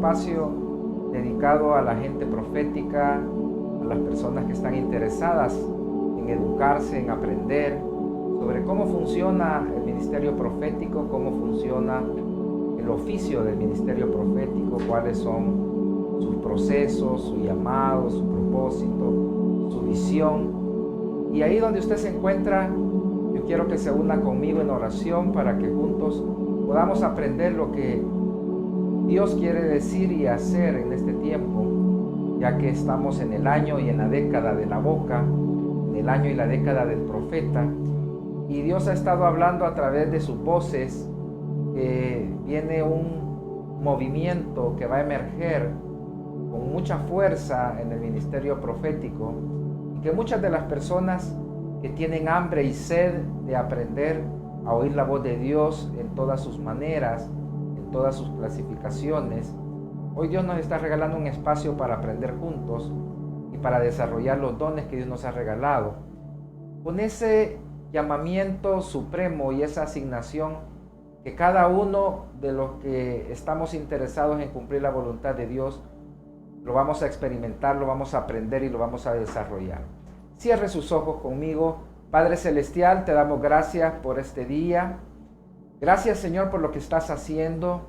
espacio dedicado a la gente profética, a las personas que están interesadas en educarse, en aprender sobre cómo funciona el ministerio profético, cómo funciona el oficio del ministerio profético, cuáles son sus procesos, su llamado, su propósito, su visión. Y ahí donde usted se encuentra, yo quiero que se una conmigo en oración para que juntos podamos aprender lo que Dios quiere decir y hacer en este tiempo, ya que estamos en el año y en la década de la boca, en el año y la década del profeta, y Dios ha estado hablando a través de sus voces, que viene un movimiento que va a emerger con mucha fuerza en el ministerio profético, y que muchas de las personas que tienen hambre y sed de aprender a oír la voz de Dios en todas sus maneras, en todas sus clasificaciones, hoy Dios nos está regalando un espacio para aprender juntos y para desarrollar los dones que Dios nos ha regalado, con ese llamamiento supremo y esa asignación que cada uno de los que estamos interesados en cumplir la voluntad de Dios lo vamos a experimentar, lo vamos a aprender y lo vamos a desarrollar. Cierre sus ojos conmigo. Padre Celestial, te damos gracias por este día. Gracias, Señor, por lo que estás haciendo.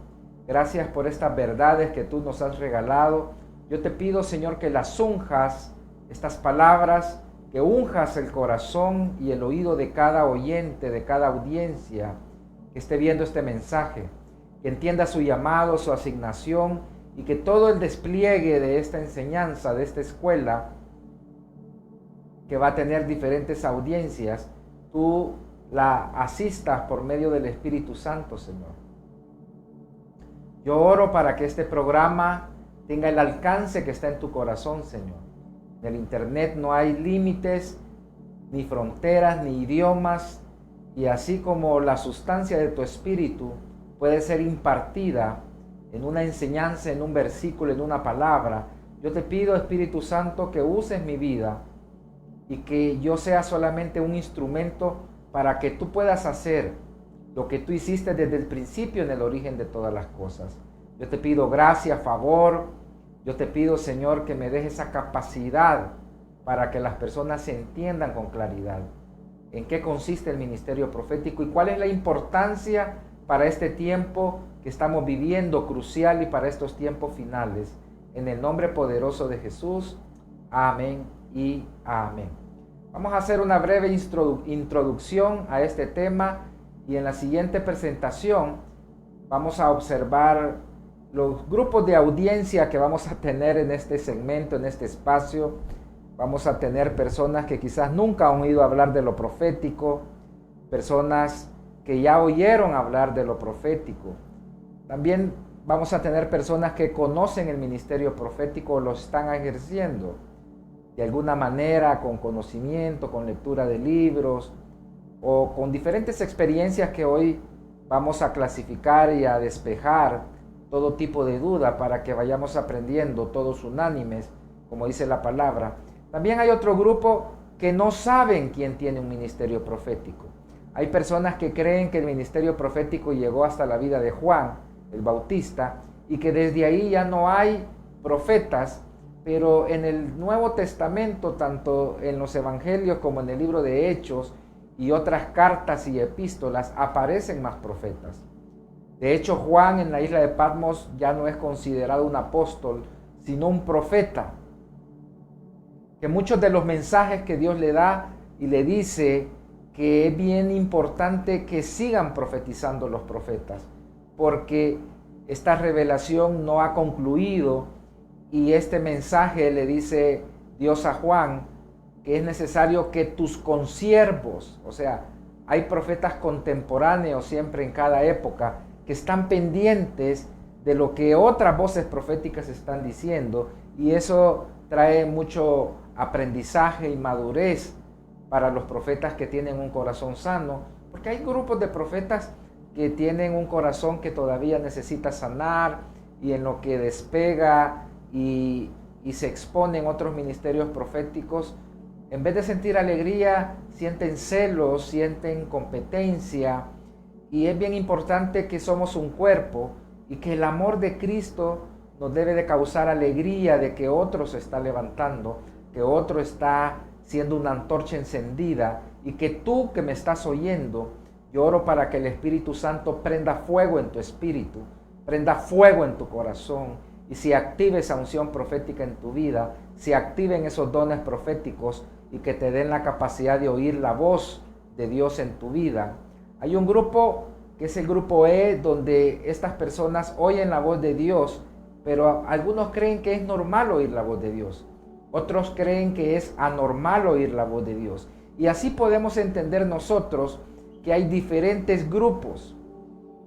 Gracias por estas verdades que tú nos has regalado. Yo te pido, Señor, que las unjas, estas palabras, que unjas el corazón y el oído de cada oyente, de cada audiencia que esté viendo este mensaje, que entienda su llamado, su asignación, y que todo el despliegue de esta enseñanza, de esta escuela, que va a tener diferentes audiencias, tú la asistas por medio del Espíritu Santo, Señor. Yo oro para que este programa tenga el alcance que está en tu corazón, Señor. En el internet no hay límites, ni fronteras, ni idiomas, y así como la sustancia de tu espíritu puede ser impartida en una enseñanza, en un versículo, en una palabra, yo te pido, Espíritu Santo, que uses mi vida y que yo sea solamente un instrumento para que tú puedas hacer lo que tú hiciste desde el principio en el origen de todas las cosas. Yo te pido gracia, favor. Yo te pido, Señor, que me dejes esa capacidad para que las personas se entiendan con claridad en qué consiste el ministerio profético y cuál es la importancia para este tiempo que estamos viviendo, crucial, y para estos tiempos finales. En el nombre poderoso de Jesús. Amén y amén. Vamos a hacer una breve introducción a este tema, y en la siguiente presentación vamos a observar los grupos de audiencia que vamos a tener en este segmento, en este espacio. Vamos a tener personas que quizás nunca han oído hablar de lo profético, personas que ya oyeron hablar de lo profético. También vamos a tener personas que conocen el ministerio profético o lo están ejerciendo de alguna manera, con conocimiento, con lectura de libros o con diferentes experiencias que hoy vamos a clasificar y a despejar todo tipo de duda para que vayamos aprendiendo todos unánimes, como dice la palabra. También hay otro grupo que no saben quién tiene un ministerio profético. Hay personas que creen que el ministerio profético llegó hasta la vida de Juan el Bautista y que desde ahí ya no hay profetas, pero en el Nuevo Testamento, tanto en los Evangelios como en el libro de Hechos y otras cartas y epístolas, aparecen más profetas. De hecho, Juan en la isla de Patmos ya no es considerado un apóstol, sino un profeta. Que muchos de los mensajes que Dios le da y le dice que es bien importante que sigan profetizando los profetas, porque esta revelación no ha concluido, y este mensaje le dice Dios a Juan que es necesario que tus consiervos, o sea, hay profetas contemporáneos siempre en cada época que están pendientes de lo que otras voces proféticas están diciendo, y eso trae mucho aprendizaje y madurez para los profetas que tienen un corazón sano, porque hay grupos de profetas que tienen un corazón que todavía necesita sanar, y en lo que despega y se expone en otros ministerios proféticos, en vez de sentir alegría, sienten celos, sienten competencia. Y es bien importante que somos un cuerpo y que el amor de Cristo nos debe de causar alegría de que otro se está levantando, que otro está siendo una antorcha encendida, y que tú que me estás oyendo, yo oro para que el Espíritu Santo prenda fuego en tu espíritu, prenda fuego en tu corazón, y se active esa unción profética en tu vida, se activen esos dones proféticos y que te den la capacidad de oír la voz de Dios en tu vida. Hay un grupo que es el grupo E, donde estas personas oyen la voz de Dios, pero algunos creen que es normal oír la voz de Dios. Otros creen que es anormal oír la voz de Dios. Y así podemos entender nosotros que hay diferentes grupos.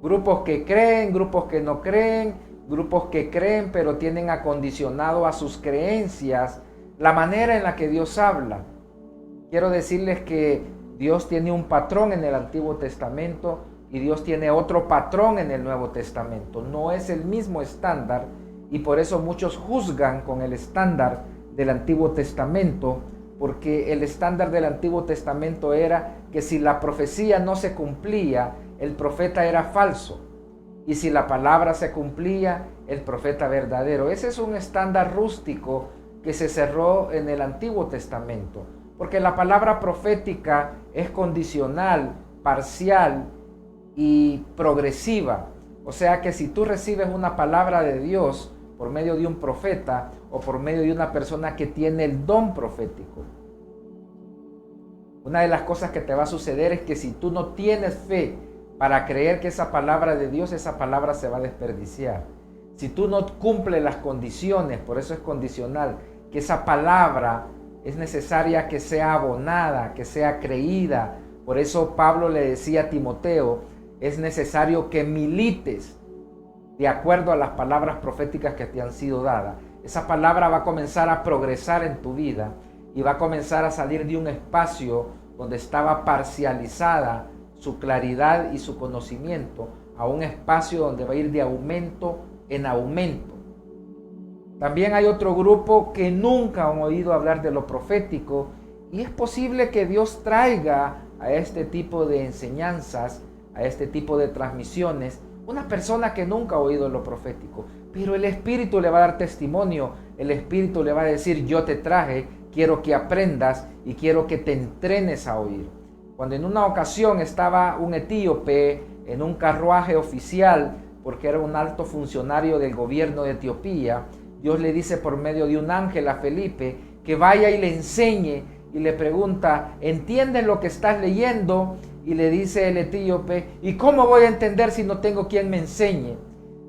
Grupos que creen, grupos que no creen, grupos que creen pero tienen acondicionado a sus creencias la manera en la que Dios habla. Quiero decirles que Dios tiene un patrón en el Antiguo Testamento y Dios tiene otro patrón en el Nuevo Testamento. No es el mismo estándar y por eso muchos juzgan con el estándar del Antiguo Testamento, porque el estándar del Antiguo Testamento era que si la profecía no se cumplía, el profeta era falso, y si la palabra se cumplía, el profeta verdadero. Ese es un estándar rústico que se cerró en el Antiguo Testamento, porque la palabra profética es condicional, parcial y progresiva. O sea que si tú recibes una palabra de Dios por medio de un profeta o por medio de una persona que tiene el don profético, una de las cosas que te va a suceder es que si tú no tienes fe para creer que esa palabra de Dios, esa palabra se va a desperdiciar. Si tú no cumples las condiciones, por eso es condicional, que esa palabra es necesaria que sea abonada, que sea creída. Por eso Pablo le decía a Timoteo, es necesario que milites de acuerdo a las palabras proféticas que te han sido dadas. Esa palabra va a comenzar a progresar en tu vida y va a comenzar a salir de un espacio donde estaba parcializada su claridad y su conocimiento a un espacio donde va a ir de aumento en aumento. También hay otro grupo que nunca han oído hablar de lo profético y es posible que Dios traiga a este tipo de enseñanzas, a este tipo de transmisiones, una persona que nunca ha oído lo profético, pero el Espíritu le va a dar testimonio, el Espíritu le va a decir, yo te traje, quiero que aprendas y quiero que te entrenes a oír. Cuando en una ocasión estaba un etíope en un carruaje oficial, porque era un alto funcionario del gobierno de Etiopía, Dios le dice por medio de un ángel a Felipe que vaya y le enseñe y le pregunta, ¿entiendes lo que estás leyendo? Y le dice el etíope, ¿y cómo voy a entender si no tengo quien me enseñe?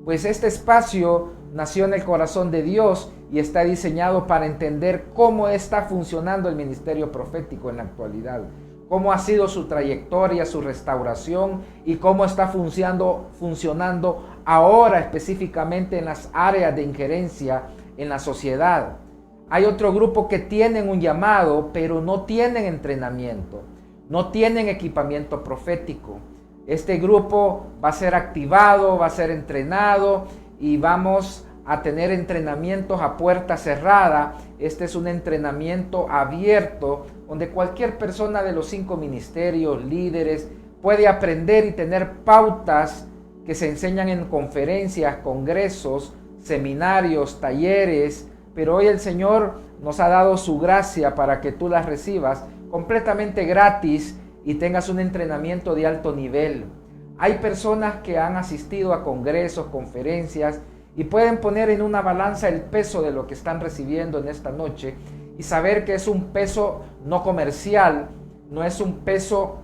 Pues este espacio nació en el corazón de Dios y está diseñado para entender cómo está funcionando el ministerio profético en la actualidad, cómo ha sido su trayectoria, su restauración y cómo está funcionando ahora específicamente en las áreas de injerencia en la sociedad. Hay otro grupo que tienen un llamado, pero no tienen entrenamiento, no tienen equipamiento profético. Este grupo va a ser activado, va a ser entrenado y vamos a tener entrenamientos a puerta cerrada. Este es un entrenamiento abierto donde cualquier persona de los 5 ministerios, líderes, puede aprender y tener pautas que se enseñan en conferencias, congresos, seminarios, talleres, pero hoy el Señor nos ha dado su gracia para que tú las recibas completamente gratis y tengas un entrenamiento de alto nivel. Hay personas que han asistido a congresos, conferencias y pueden poner en una balanza el peso de lo que están recibiendo en esta noche y saber que es un peso no comercial, no es un peso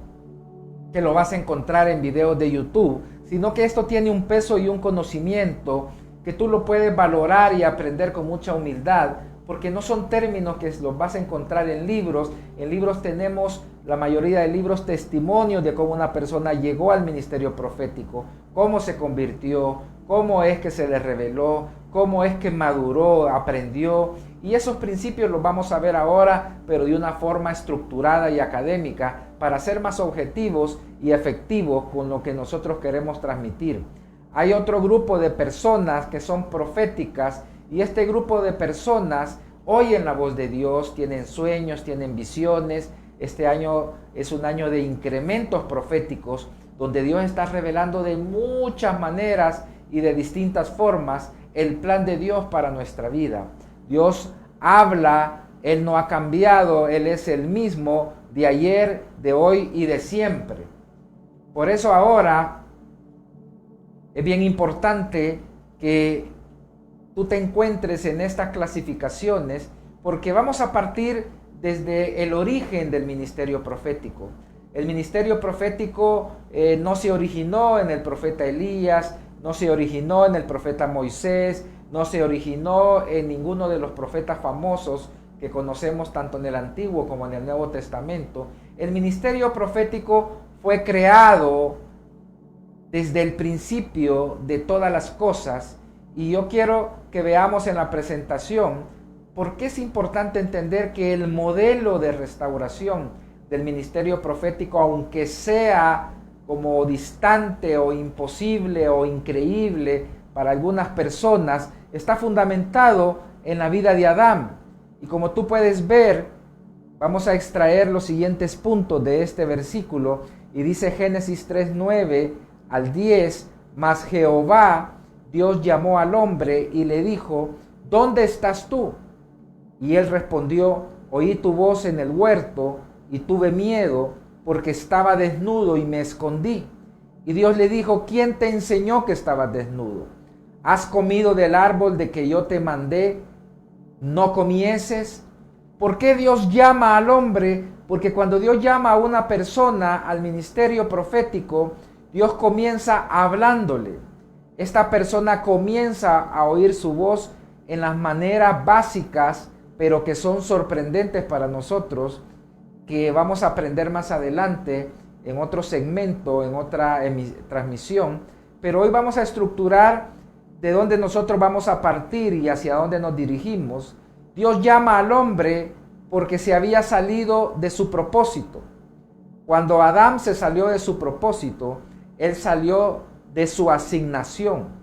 que lo vas a encontrar en videos de YouTube, sino que esto tiene un peso y un conocimiento que tú lo puedes valorar y aprender con mucha humildad, porque no son términos que los vas a encontrar en libros. En libros tenemos, la mayoría de libros, testimonios de cómo una persona llegó al ministerio profético, cómo se convirtió, cómo es que se le reveló, cómo es que maduró, aprendió. Y esos principios los vamos a ver ahora, pero de una forma estructurada y académica, para ser más objetivos y efectivos con lo que nosotros queremos transmitir. Hay otro grupo de personas que son proféticas, y este grupo de personas oyen la voz de Dios, tienen sueños, tienen visiones. Este año es un año de incrementos proféticos, donde Dios está revelando de muchas maneras y de distintas formas el plan de Dios para nuestra vida. Dios habla, Él no ha cambiado, Él es el mismo de ayer, de hoy y de siempre. Por eso ahora es bien importante que tú te encuentres en estas clasificaciones, porque vamos a partir desde el origen del ministerio profético. El ministerio profético no se originó en el profeta Elías, no se originó en el profeta Moisés, no se originó en ninguno de los profetas famosos que conocemos tanto en el Antiguo como en el Nuevo Testamento. El ministerio profético fue creado desde el principio de todas las cosas, y yo quiero que veamos en la presentación por qué es importante entender que el modelo de restauración del ministerio profético, aunque sea como distante o imposible o increíble para algunas personas, está fundamentado en la vida de Adán. Y como tú puedes ver, vamos a extraer los siguientes puntos de este versículo, y dice Génesis 3:9 al 10, mas Jehová, Dios llamó al hombre y le dijo, ¿dónde estás tú? Y él respondió, oí tu voz en el huerto y tuve miedo porque estaba desnudo y me escondí. Y Dios le dijo, ¿quién te enseñó que estabas desnudo? ¿Has comido del árbol de que yo te mandé? ¿No comieses? ¿Por qué Dios llama al hombre? Porque cuando Dios llama a una persona al ministerio profético, Dios comienza hablándole. Esta persona comienza a oír su voz en las maneras básicas, pero que son sorprendentes para nosotros, que vamos a aprender más adelante en otro segmento, en otra transmisión. Pero hoy vamos a estructurar de dónde nosotros vamos a partir y hacia dónde nos dirigimos. Dios llama al hombre porque se había salido de su propósito. Cuando Adán se salió de su propósito, él salió de su asignación.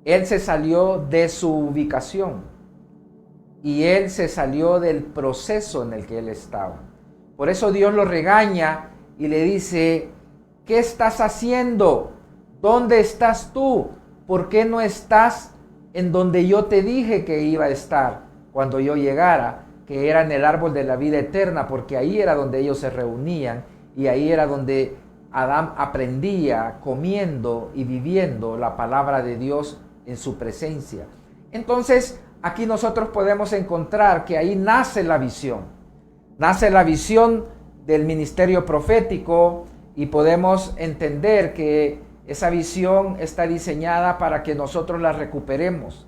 Él se salió de su ubicación y él se salió del proceso en el que él estaba. Por eso Dios lo regaña y le dice, ¿qué estás haciendo? ¿Dónde estás tú? ¿Por qué no estás en donde yo te dije que iba a estar cuando yo llegara? Que era en el árbol de la vida eterna, porque ahí era donde ellos se reunían y ahí era donde Adán aprendía comiendo y viviendo la palabra de Dios en su presencia. Entonces, aquí nosotros podemos encontrar que ahí nace la visión. Nace la visión del ministerio profético y podemos entender que esa visión está diseñada para que nosotros la recuperemos.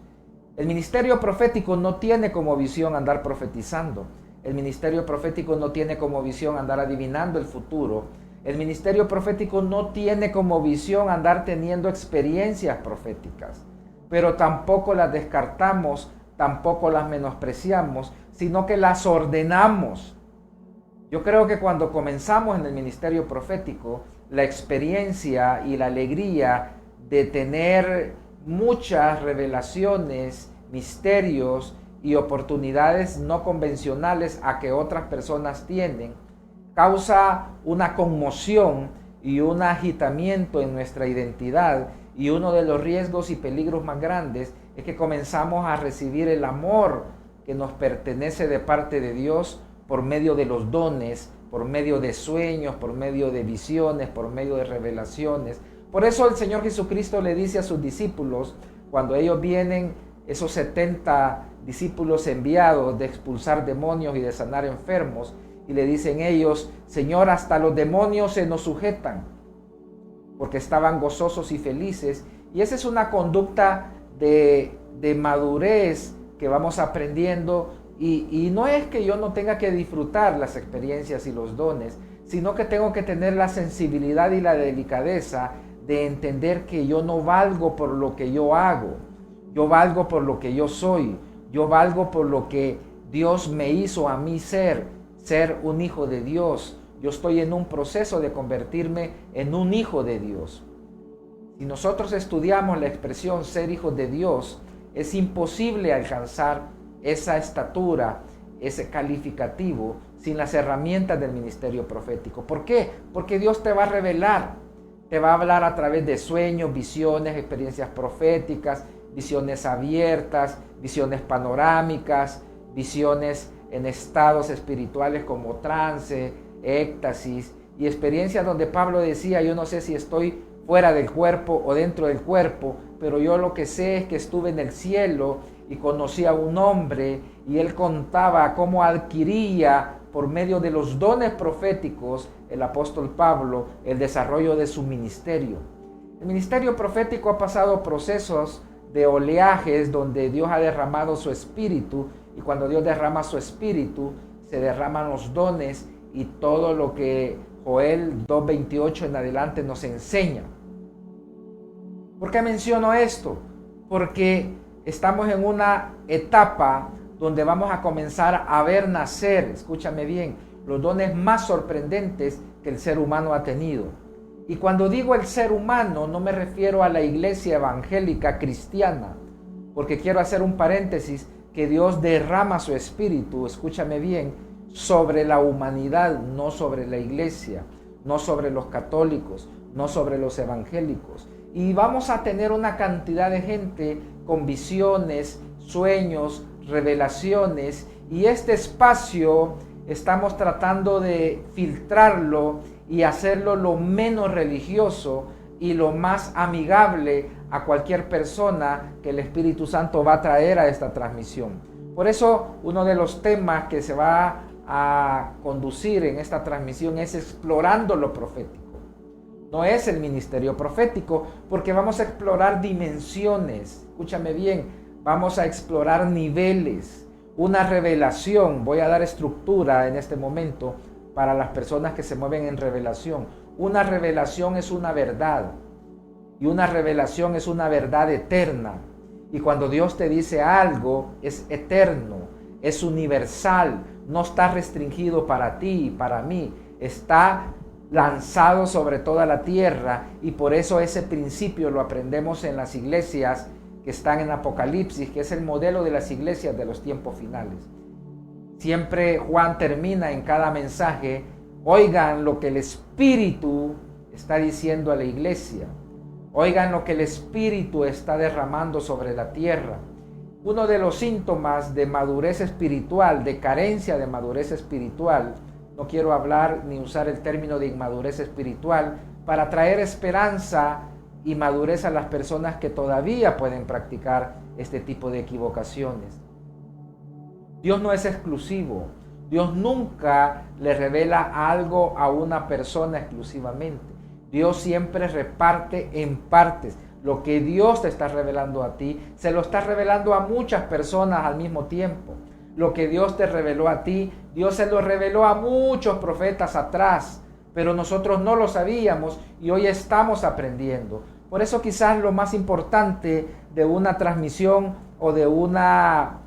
El ministerio profético no tiene como visión andar profetizando. El ministerio profético no tiene como visión andar adivinando el futuro. El ministerio profético no tiene como visión andar teniendo experiencias proféticas, pero tampoco las descartamos, tampoco las menospreciamos, sino que las ordenamos. Yo creo que cuando comenzamos en el ministerio profético, la experiencia y la alegría de tener muchas revelaciones, misterios y oportunidades no convencionales a que otras personas tienen, causa una conmoción y un agitamiento en nuestra identidad, y uno de los riesgos y peligros más grandes es que comenzamos a recibir el amor que nos pertenece de parte de Dios por medio de los dones, por medio de sueños, por medio de visiones, por medio de revelaciones. Por eso el Señor Jesucristo le dice a sus discípulos, cuando ellos vienen, esos 70 discípulos enviados de expulsar demonios y de sanar enfermos, y le dicen ellos, Señor, hasta los demonios se nos sujetan, porque estaban gozosos y felices. Y esa es una conducta de madurez que vamos aprendiendo, y no es que yo no tenga que disfrutar las experiencias y los dones, sino que tengo que tener la sensibilidad y la delicadeza de entender que yo no valgo por lo que yo hago, yo valgo por lo que yo soy, yo valgo por lo que Dios me hizo a mí ser un hijo de Dios. Yo estoy en un proceso de convertirme en un hijo de Dios. Si nosotros estudiamos la expresión ser hijos de Dios, es imposible alcanzar esa estatura, ese calificativo, sin las herramientas del ministerio profético. ¿Por qué? Porque Dios te va a revelar. Te va a hablar a través de sueños, visiones, experiencias proféticas, visiones abiertas, visiones panorámicas, visiones en estados espirituales como trance, éxtasis y experiencias donde Pablo decía, yo no sé si estoy fuera del cuerpo o dentro del cuerpo, pero yo lo que sé es que estuve en el cielo y conocí a un hombre y él contaba cómo adquiría por medio de los dones proféticos el apóstol Pablo el desarrollo de su ministerio. El ministerio profético ha pasado procesos de oleajes donde Dios ha derramado su espíritu, y cuando Dios derrama su espíritu se derraman los dones y todo lo que Joel 2:28 en adelante nos enseña. ¿Por qué menciono esto? Porque estamos en una etapa donde vamos a comenzar a ver nacer, escúchame bien, los dones más sorprendentes que el ser humano ha tenido. Y cuando digo el ser humano, no me refiero a la iglesia evangélica cristiana, porque quiero hacer un paréntesis, que Dios derrama su espíritu, escúchame bien, sobre la humanidad, no sobre la iglesia, no sobre los católicos, no sobre los evangélicos. Y vamos a tener una cantidad de gente con visiones, sueños, revelaciones, y este espacio estamos tratando de filtrarlo y hacerlo lo menos religioso y lo más amigable a cualquier persona que el Espíritu Santo va a traer a esta transmisión. Por eso uno de los temas que se va a conducir en esta transmisión es explorando lo profético. No es el ministerio profético, porque vamos a explorar dimensiones, escúchame bien, vamos a explorar niveles, una revelación. Voy a dar estructura en este momento para las personas que se mueven en revelación. Una revelación es una verdad, y una revelación es una verdad eterna. Y cuando Dios te dice algo, es eterno, es universal, no está restringido para ti y para mí, está lanzado sobre toda la tierra, y por eso ese principio lo aprendemos en las iglesias que están en Apocalipsis, que es el modelo de las iglesias de los tiempos finales. Siempre Juan termina en cada mensaje, oigan lo que el Espíritu está diciendo a la iglesia, oigan lo que el Espíritu está derramando sobre la tierra. Uno de los síntomas de madurez espiritual, de carencia de madurez espiritual, no quiero hablar ni usar el término de inmadurez espiritual, para traer esperanza y madurez a las personas que todavía pueden practicar este tipo de equivocaciones. Dios no es exclusivo. Dios nunca le revela algo a una persona exclusivamente. Dios siempre reparte en partes. Lo que Dios te está revelando a ti, se lo está revelando a muchas personas al mismo tiempo. Lo que Dios te reveló a ti, Dios se lo reveló a muchos profetas atrás, pero nosotros no lo sabíamos y hoy estamos aprendiendo. Por eso quizás lo más importante de una transmisión o de una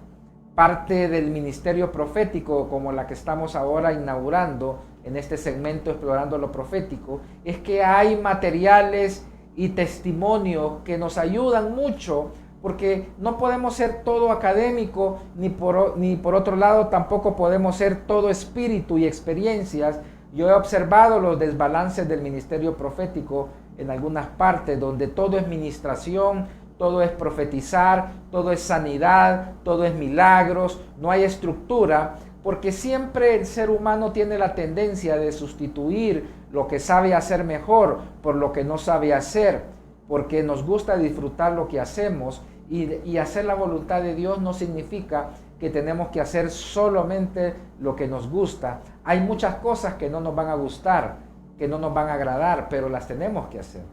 parte del ministerio profético como la que estamos ahora inaugurando en este segmento Explorando lo Profético, es que hay materiales y testimonios que nos ayudan mucho, porque no podemos ser todo académico, ni por otro lado tampoco podemos ser todo espíritu y experiencias. Yo he observado los desbalances del ministerio profético en algunas partes, donde todo es ministración, todo es profetizar, todo es sanidad, todo es milagros, no hay estructura, porque siempre el ser humano tiene la tendencia de sustituir lo que sabe hacer mejor por lo que no sabe hacer, porque nos gusta disfrutar lo que hacemos, y hacer la voluntad de Dios no significa que tenemos que hacer solamente lo que nos gusta. Hay muchas cosas que no nos van a gustar, que no nos van a agradar, pero las tenemos que hacer.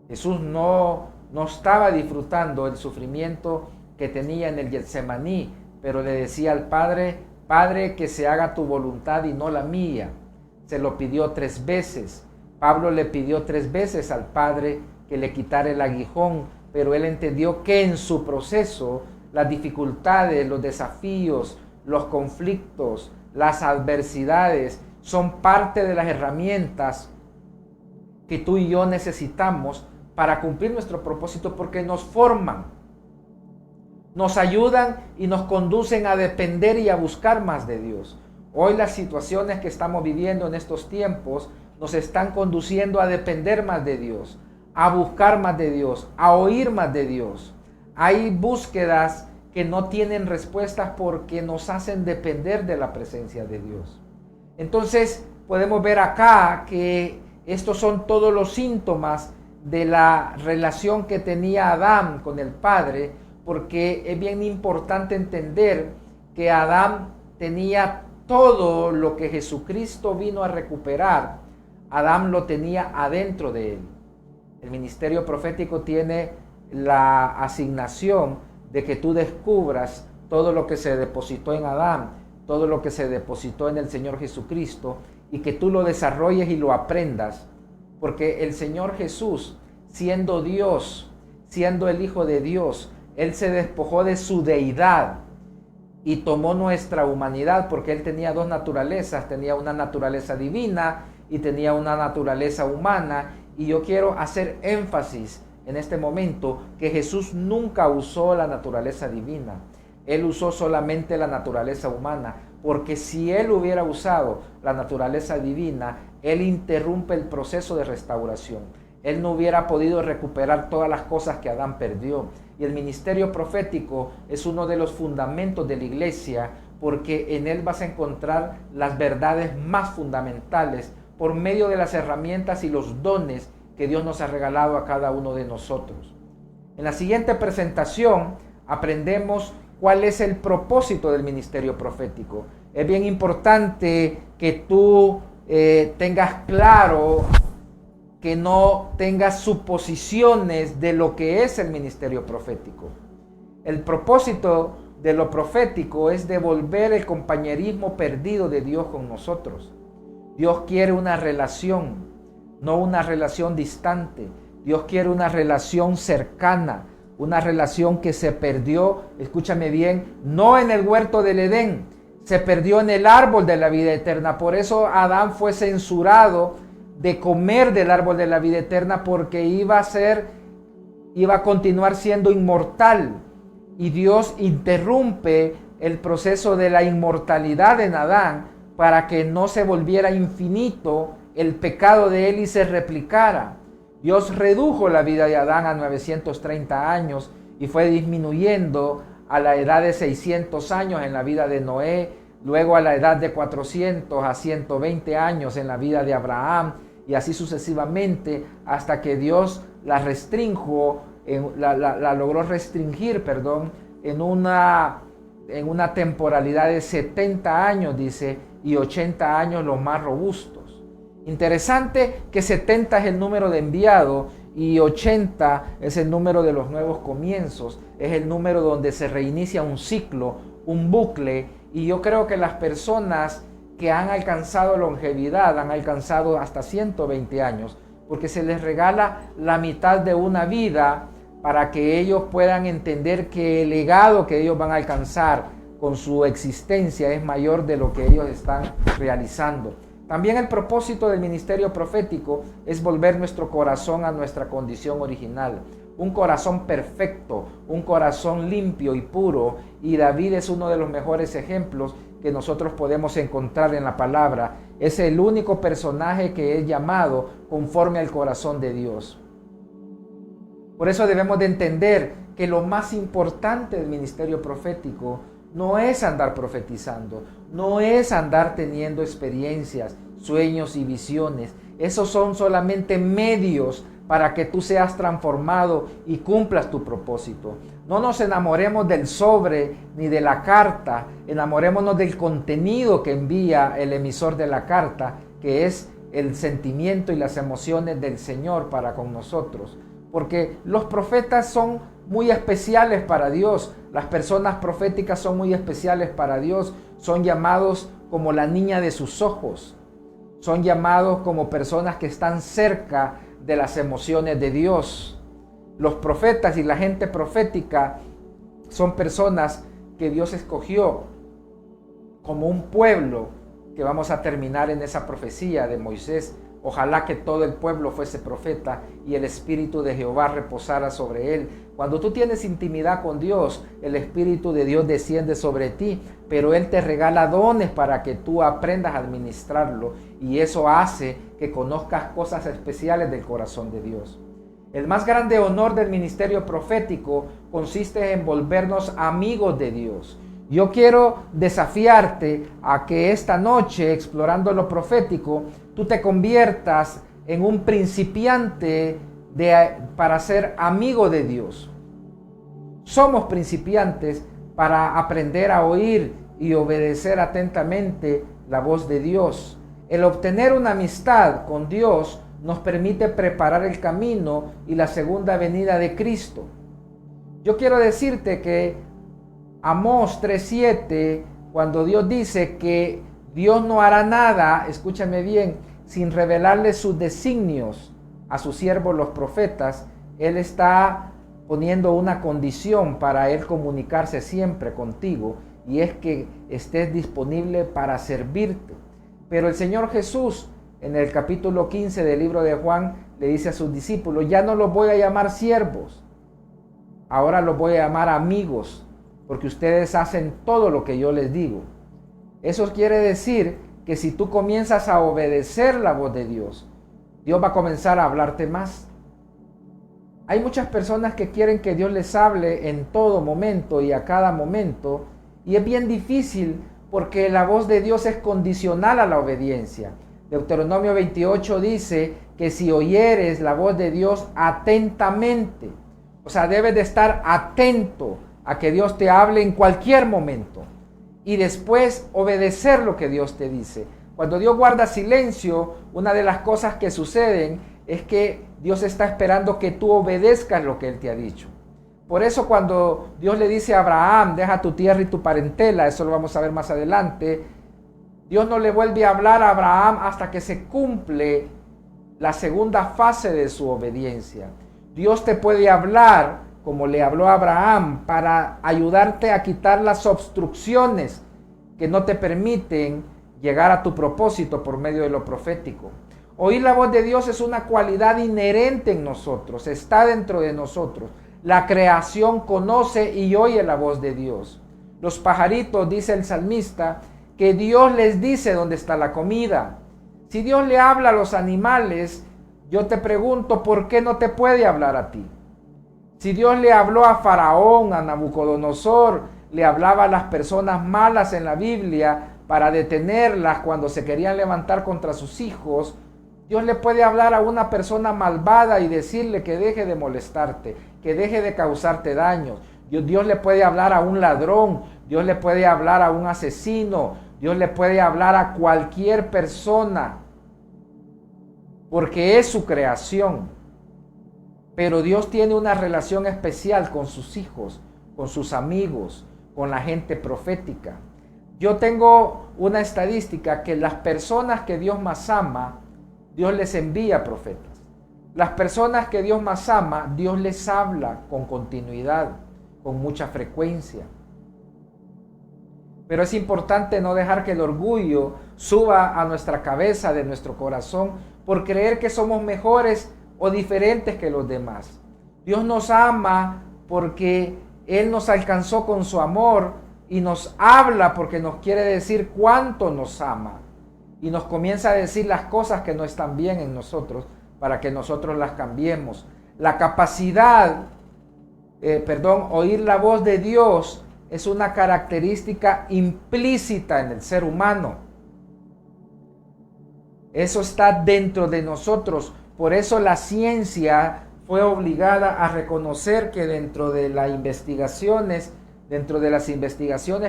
Jesús no estaba disfrutando el sufrimiento que tenía en el Getsemaní, pero le decía al Padre, Padre, que se haga tu voluntad y no la mía. Se lo pidió 3 veces. Pablo le pidió 3 veces al Padre que le quitara el aguijón, pero él entendió que en su proceso las dificultades, los desafíos, los conflictos, las adversidades son parte de las herramientas que tú y yo necesitamos para cumplir nuestro propósito, porque nos forman, nos ayudan y nos conducen a depender y a buscar más de Dios. Hoy las situaciones que estamos viviendo en estos tiempos nos están conduciendo a depender más de Dios, a buscar más de Dios, a oír más de Dios. Hay búsquedas que no tienen respuestas porque nos hacen depender de la presencia de Dios. Entonces podemos ver acá que estos son todos los síntomas de la relación que tenía Adán con el Padre, porque es bien importante entender que Adán tenía todo lo que Jesucristo vino a recuperar. Adán lo tenía adentro de él. El ministerio profético tiene la asignación de que tú descubras todo lo que se depositó en Adán, todo lo que se depositó en el Señor Jesucristo, y que tú lo desarrolles y lo aprendas, porque el Señor Jesús, siendo Dios, siendo el Hijo de Dios, Él se despojó de su deidad y tomó nuestra humanidad, porque Él tenía dos naturalezas, tenía una naturaleza divina y tenía una naturaleza humana. Y yo quiero hacer énfasis en este momento que Jesús nunca usó la naturaleza divina. Él usó solamente la naturaleza humana, porque si Él hubiera usado la naturaleza divina, Él interrumpe el proceso de restauración. Él no hubiera podido recuperar todas las cosas que Adán perdió. Y el ministerio profético es uno de los fundamentos de la iglesia, porque en él vas a encontrar las verdades más fundamentales por medio de las herramientas y los dones que Dios nos ha regalado a cada uno de nosotros. En la siguiente presentación aprendemos cuál es el propósito del ministerio profético. Es bien importante que tú tengas claro, que no tengas suposiciones de lo que es el ministerio profético. El propósito de lo profético es devolver el compañerismo perdido de Dios con nosotros. Dios quiere una relación, no una relación distante. Dios quiere una relación cercana, una relación que se perdió, escúchame bien, no en el huerto del Edén, se perdió en el árbol de la vida eterna. Por eso Adán fue censurado de comer del árbol de la vida eterna, porque iba a continuar siendo inmortal. Y Dios interrumpe el proceso de la inmortalidad en Adán para que no se volviera infinito el pecado de él y se replicara. Dios redujo la vida de Adán a 930 años y fue disminuyendo a la edad de 600 años en la vida de Noé, luego a la edad de 400 a 120 años en la vida de Abraham, y así sucesivamente hasta que Dios la logró restringir, en una temporalidad de 70 años, dice, y 80 años los más robustos. Interesante que 70 es el número de enviado y 80 es el número de los nuevos comienzos, es el número donde se reinicia un ciclo, un bucle. Y yo creo que las personas que han alcanzado longevidad, han alcanzado hasta 120 años, porque se les regala la mitad de una vida para que ellos puedan entender que el legado que ellos van a alcanzar con su existencia es mayor de lo que ellos están realizando. También el propósito del ministerio profético es volver nuestro corazón a nuestra condición original. Un corazón perfecto, un corazón limpio y puro. Y David es uno de los mejores ejemplos que nosotros podemos encontrar en la palabra. Es el único personaje que es llamado conforme al corazón de Dios. Por eso debemos de entender que lo más importante del ministerio profético no es andar profetizando, no es andar teniendo experiencias, sueños y visiones. Esos son solamente medios para que tú seas transformado y cumplas tu propósito. No nos enamoremos del sobre ni de la carta, enamorémonos del contenido que envía el emisor de la carta, que es el sentimiento y las emociones del Señor para con nosotros. Porque los profetas son muy especiales para Dios, las personas proféticas son muy especiales para Dios, son llamados como la niña de sus ojos, son llamados como personas que están cerca de las emociones de Dios. Los profetas y la gente profética son personas que Dios escogió como un pueblo, que vamos a terminar en esa profecía de Moisés. Ojalá que todo el pueblo fuese profeta y el Espíritu de Jehová reposara sobre él. Cuando tú tienes intimidad con Dios, el Espíritu de Dios desciende sobre ti pero Él te regala dones para que tú aprendas a administrarlo, y eso hace que conozcas cosas especiales del corazón de Dios. El más grande honor del ministerio profético consiste en volvernos amigos de Dios. Yo quiero desafiarte a que esta noche, explorando lo profético, tú te conviertas en un principiante para ser amigo de Dios. Somos principiantes para aprender a oír y obedecer atentamente la voz de Dios. El obtener una amistad con Dios nos permite preparar el camino y la segunda venida de Cristo. Yo quiero decirte que Amós 3:7, cuando Dios dice que Dios no hará nada, escúchame bien, sin revelarle sus designios a sus siervos los profetas, Él está poniendo una condición para Él comunicarse siempre contigo, y es que estés disponible para servirte. Pero el Señor Jesús, en el capítulo 15 del libro de Juan, le dice a sus discípulos: ya no los voy a llamar siervos, ahora los voy a llamar amigos, porque ustedes hacen todo lo que yo les digo. Eso quiere decir que si tú comienzas a obedecer la voz de Dios, Dios va a comenzar a hablarte más. Hay muchas personas que quieren que Dios les hable en todo momento y a cada momento, y es bien difícil porque la voz de Dios es condicional a la obediencia. Deuteronomio 28 dice que si oyeres la voz de Dios atentamente, o sea, debes de estar atento a que Dios te hable en cualquier momento y después obedecer lo que Dios te dice. Cuando Dios guarda silencio, una de las cosas que suceden es que Dios está esperando que tú obedezcas lo que Él te ha dicho. Por eso cuando Dios le dice a Abraham: deja tu tierra y tu parentela, eso lo vamos a ver más adelante, Dios no le vuelve a hablar a Abraham hasta que se cumple la segunda fase de su obediencia. Dios te puede hablar como le habló a Abraham para ayudarte a quitar las obstrucciones que no te permiten llegar a tu propósito por medio de lo profético. Oír la voz de Dios es una cualidad inherente en nosotros, está dentro de nosotros. La creación conoce y oye la voz de Dios. Los pajaritos, dice el salmista, que Dios les dice dónde está la comida. Si Dios le habla a los animales, yo te pregunto, ¿por qué no te puede hablar a ti? Si Dios le habló a Faraón, a Nabucodonosor, le hablaba a las personas malas en la Biblia para detenerlas cuando se querían levantar contra sus hijos, Dios le puede hablar a una persona malvada y decirle que deje de molestarte, que deje de causarte daños. Dios le puede hablar a un ladrón, Dios le puede hablar a un asesino, Dios le puede hablar a cualquier persona, porque es su creación. Pero Dios tiene una relación especial con sus hijos, con sus amigos, con la gente profética. Yo tengo una estadística que las personas que Dios más ama, Dios les envía profetas. Las personas que Dios más ama, Dios les habla con continuidad, con mucha frecuencia. Pero es importante no dejar que el orgullo suba a nuestra cabeza, de nuestro corazón, por creer que somos mejores o diferentes que los demás. Dios nos ama porque Él nos alcanzó con su amor y nos habla porque nos quiere decir cuánto nos ama. Y nos comienza a decir las cosas que no están bien en nosotros para que nosotros las cambiemos. La capacidad, oír la voz de Dios es una característica implícita en el ser humano. Eso está dentro de nosotros. Por eso la ciencia fue obligada a reconocer que dentro de las investigaciones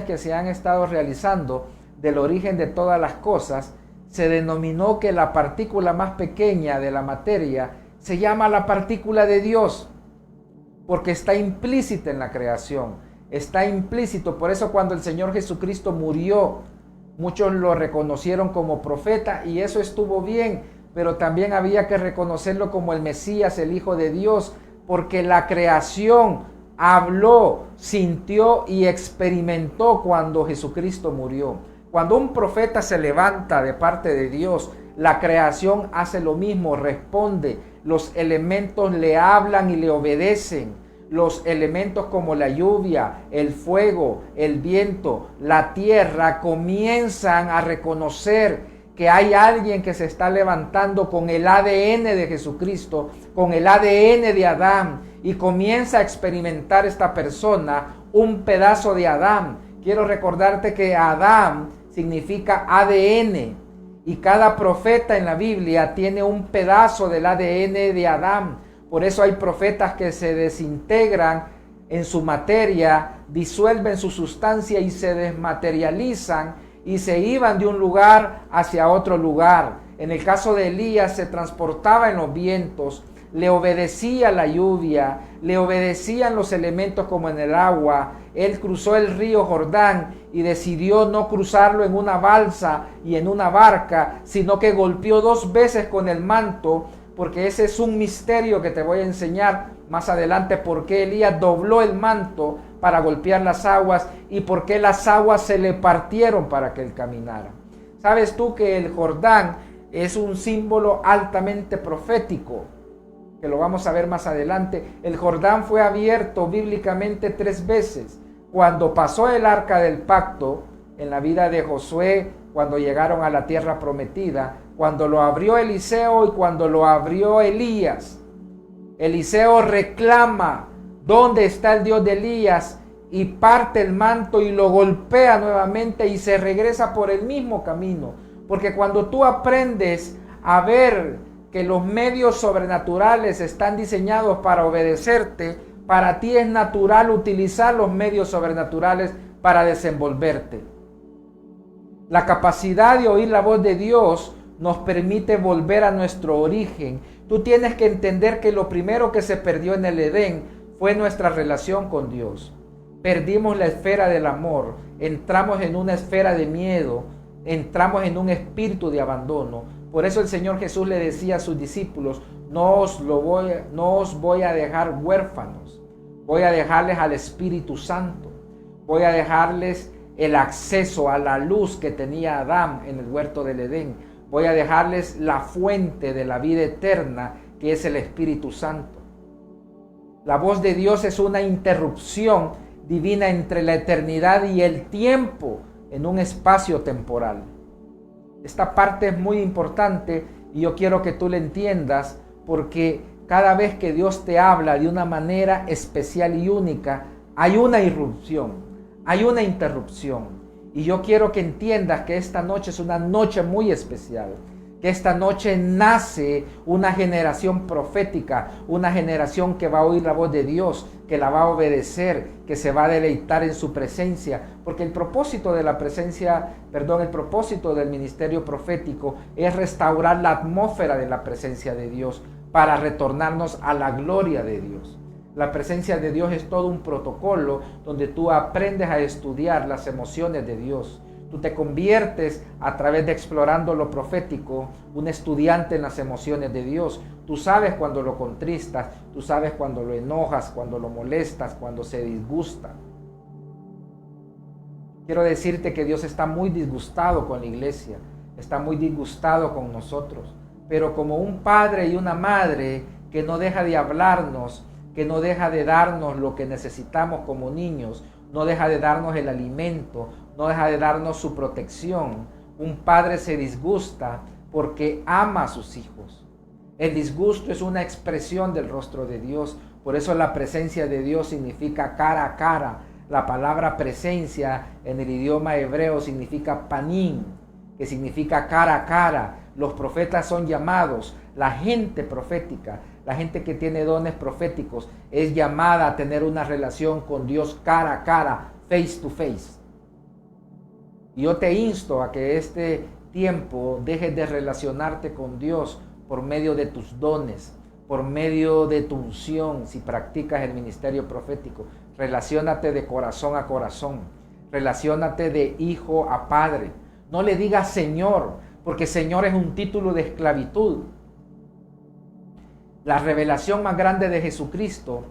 que se han estado realizando del origen de todas las cosas, se denominó que la partícula más pequeña de la materia se llama la partícula de Dios, porque está implícita en la creación, está implícito. Por eso cuando el Señor Jesucristo murió, muchos lo reconocieron como profeta y eso estuvo bien, pero también había que reconocerlo como el Mesías, el Hijo de Dios, porque la creación habló, sintió y experimentó cuando Jesucristo murió. Cuando un profeta se levanta de parte de Dios, la creación hace lo mismo, responde. Los elementos le hablan y le obedecen. los elementos como la lluvia, el fuego, el viento, la tierra comienzan a reconocer que hay alguien que se está levantando con el ADN de Jesucristo, con el ADN de Adán, y comienza a experimentar esta persona un pedazo de Adán. Quiero recordarte que Adán significa ADN, y cada profeta en la Biblia tiene un pedazo del ADN de Adán. Por eso hay profetas que se desintegran en su materia, disuelven su sustancia y se desmaterializan y se iban de un lugar hacia otro lugar. En el caso de Elías se transportaba en los vientos, le obedecía la lluvia, le obedecían los elementos como en el agua. Él cruzó el río Jordán y decidió no cruzarlo en una balsa y en una barca, sino que golpeó 2 veces con el manto, porque ese es un misterio que te voy a enseñar más adelante, por qué Elías dobló el manto para golpear las aguas y por qué las aguas se le partieron para que él caminara. ¿Sabes tú que el Jordán es un símbolo altamente profético? Que lo vamos a ver más adelante. El Jordán fue abierto bíblicamente 3 veces. Cuando pasó el arca del pacto en la vida de Josué, cuando llegaron a la tierra prometida, cuando lo abrió Eliseo y cuando lo abrió Elías. Eliseo reclama dónde está el Dios de Elías y parte el manto y lo golpea nuevamente y se regresa por el mismo camino. Porque cuando tú aprendes a ver que los medios sobrenaturales están diseñados para obedecerte, para ti es natural utilizar los medios sobrenaturales para desenvolverte. La capacidad de oír la voz de Dios nos permite volver a nuestro origen. Tú tienes que entender que lo primero que se perdió en el Edén fue nuestra relación con Dios. Perdimos la esfera del amor, entramos en una esfera de miedo, entramos en un espíritu de abandono. Por eso el Señor Jesús le decía a sus discípulos, no os voy a dejar huérfanos, voy a dejarles al Espíritu Santo, voy a dejarles el acceso a la luz que tenía Adán en el huerto del Edén. Voy a dejarles la fuente de la vida eterna, que es el Espíritu Santo. La voz de Dios es una interrupción divina entre la eternidad y el tiempo en un espacio temporal. Esta parte es muy importante y yo quiero que tú la entiendas, porque cada vez que Dios te habla de una manera especial y única, hay una irrupción, hay una interrupción. Y yo quiero que entiendas que esta noche es una noche muy especial, que esta noche nace una generación profética, una generación que va a oír la voz de Dios, que la va a obedecer, que se va a deleitar en su presencia, porque el propósito de el propósito del ministerio profético es restaurar la atmósfera de la presencia de Dios para retornarnos a la gloria de Dios. La presencia de Dios es todo un protocolo donde tú aprendes a estudiar las emociones de Dios. Tú te conviertes a través de explorando lo profético, un estudiante en las emociones de Dios. Tú sabes cuando lo contristas, tú sabes cuando lo enojas, cuando lo molestas, cuando se disgusta. Quiero decirte que Dios está muy disgustado con la iglesia, está muy disgustado con nosotros. Pero como un padre y una madre que no deja de hablarnos, que no deja de darnos lo que necesitamos como niños, no deja de darnos el alimento, no deja de darnos su protección. Un padre se disgusta porque ama a sus hijos. El disgusto es una expresión del rostro de Dios. Por eso la presencia de Dios significa cara a cara. La palabra presencia en el idioma hebreo significa panim, que significa cara a cara. Los profetas son llamados, la gente profética, la gente que tiene dones proféticos es llamada a tener una relación con Dios cara a cara, face to face. Y yo te insto a que este tiempo dejes de relacionarte con Dios por medio de tus dones, por medio de tu unción, si practicas el ministerio profético. Relaciónate de corazón a corazón, relaciónate de hijo a padre. No le digas Señor, porque Señor es un título de esclavitud. La revelación más grande de Jesucristo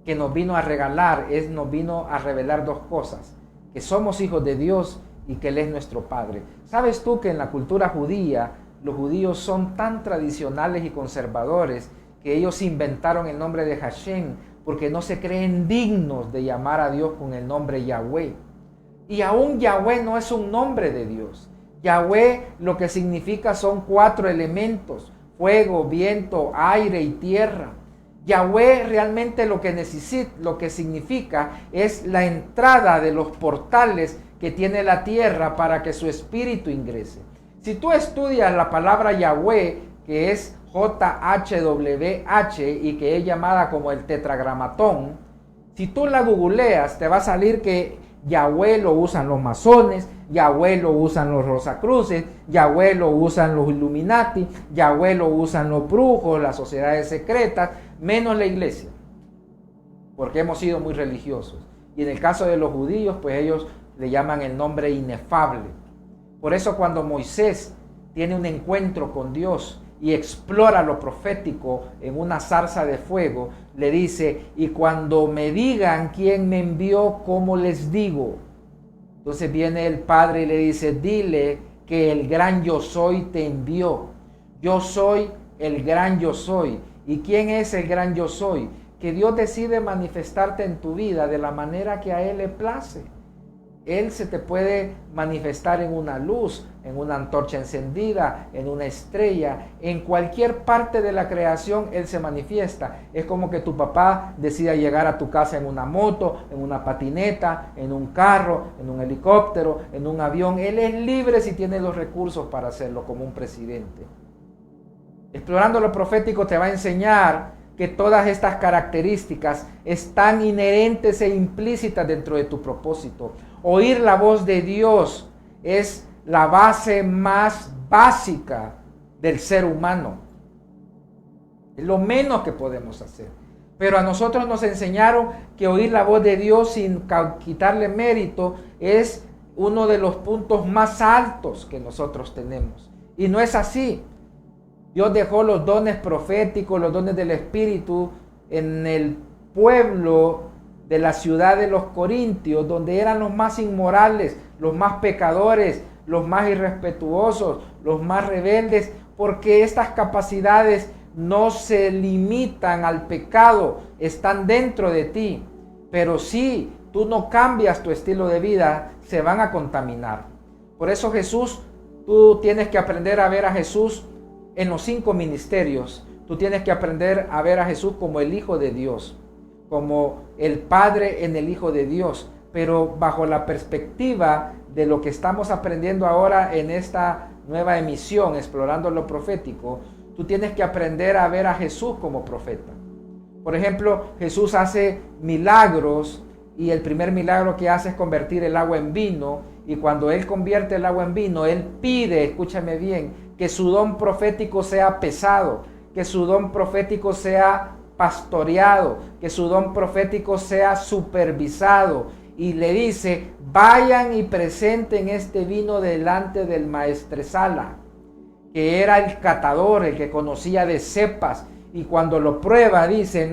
que nos vino a regalar nos vino a revelar 2 cosas: que somos hijos de Dios y que Él es nuestro Padre. ¿Sabes tú que en la cultura judía los judíos son tan tradicionales y conservadores que ellos inventaron el nombre de Hashem porque no se creen dignos de llamar a Dios con el nombre Yahweh. Y aún Yahweh no es un nombre de Dios. Yahweh lo que significa son 4 elementos: fuego, viento, aire y tierra. Yahweh realmente lo que significa es la entrada de los portales que tiene la tierra para que su espíritu ingrese. Si tú estudias la palabra Yahweh, que es JHWH y que es llamada como el tetragramatón, si tú la googleas te va a salir que Yahweh lo usan los masones, Yahweh lo usan los rosacruces, Yahweh lo usan los Illuminati, Yahweh lo usan los brujos, las sociedades secretas, menos la iglesia, porque hemos sido muy religiosos. Y en el caso de los judíos, pues ellos le llaman el nombre inefable. Por eso cuando Moisés tiene un encuentro con Dios y explora lo profético en una zarza de fuego, le dice: y cuando me digan quién me envió, ¿cómo les digo? Entonces viene el Padre y le dice: dile que el gran yo soy te envió. Yo soy el gran yo soy. ¿Y quién es el gran yo soy? Que Dios decide manifestarte en tu vida de la manera que a Él le place. Él se te puede manifestar en una luz, en una antorcha encendida, en una estrella, en cualquier parte de la creación Él se manifiesta. Es como que tu papá decida llegar a tu casa en una moto, en una patineta, en un carro, en un helicóptero, en un avión. Él es libre si tiene los recursos para hacerlo, como un presidente. Explorando lo profético te va a enseñar que todas estas características están inherentes e implícitas dentro de tu propósito. Oír la voz de Dios es la base más básica del ser humano. Es lo menos que podemos hacer. Pero a nosotros nos enseñaron que oír la voz de Dios sin quitarle mérito es uno de los puntos más altos que nosotros tenemos. Y no es así. Dios dejó los dones proféticos, los dones del Espíritu en el pueblo de la ciudad de los Corintios, donde eran los más inmorales, los más pecadores, los más irrespetuosos, los más rebeldes, porque estas capacidades no se limitan al pecado, están dentro de ti. Pero si tú no cambias tu estilo de vida, se van a contaminar. Por eso tú tienes que aprender a ver a Jesús en los 5 ministerios. Tú tienes que aprender a ver a Jesús como el Hijo de Dios, como el Padre en el Hijo de Dios, pero bajo la perspectiva de lo que estamos aprendiendo ahora en esta nueva emisión, explorando lo profético. Tú tienes que aprender a ver a Jesús como profeta. Por ejemplo, Jesús hace milagros y el primer milagro que hace es convertir el agua en vino, y cuando Él convierte el agua en vino, Él pide, escúchame bien, que su don profético sea pesado, que su don profético sea pastoreado, que su don profético sea supervisado, y le dice: vayan y presenten este vino delante del maestresala, que era el catador, el que conocía de cepas, y cuando lo prueba dice: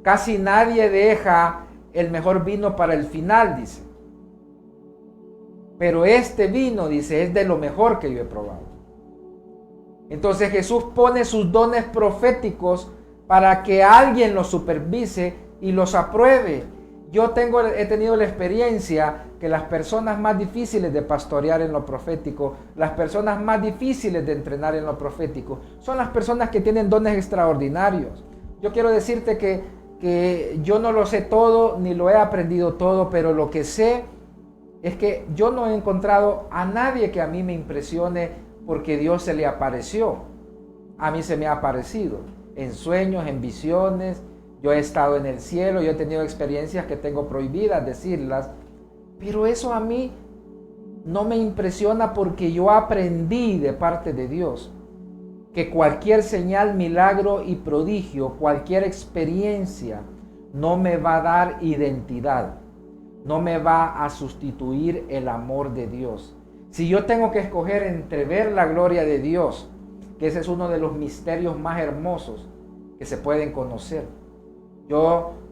casi nadie deja el mejor vino para el final, dice, pero este vino, dice, es de lo mejor que yo he probado. Entonces Jesús pone sus dones proféticos para que alguien los supervise y los apruebe. He tenido la experiencia que las personas más difíciles de pastorear en lo profético, las personas más difíciles de entrenar en lo profético, son las personas que tienen dones extraordinarios. Yo quiero decirte que yo no lo sé todo, ni lo he aprendido todo, pero lo que sé es que yo no he encontrado a nadie que a mí me impresione porque Dios se le apareció. A mí se me ha aparecido en sueños, en visiones. Yo he estado en el cielo, yo he tenido experiencias que tengo prohibidas decirlas, pero eso a mí no me impresiona, porque yo aprendí de parte de Dios que cualquier señal, milagro y prodigio, cualquier experiencia no me va a dar identidad, no me va a sustituir el amor de Dios. Si yo tengo que escoger entre ver la gloria de Dios, que ese es uno de los misterios más hermosos que se pueden conocer.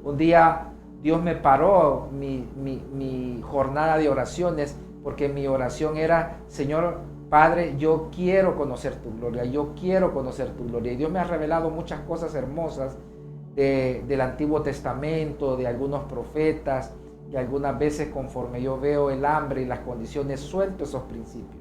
Un día Dios me paró mi jornada de oraciones, porque mi oración era: Señor Padre, yo quiero conocer tu gloria, yo quiero conocer tu gloria. Y Dios me ha revelado muchas cosas hermosas del Antiguo Testamento, de algunos profetas, y algunas veces conforme yo veo el hambre y las condiciones suelto esos principios.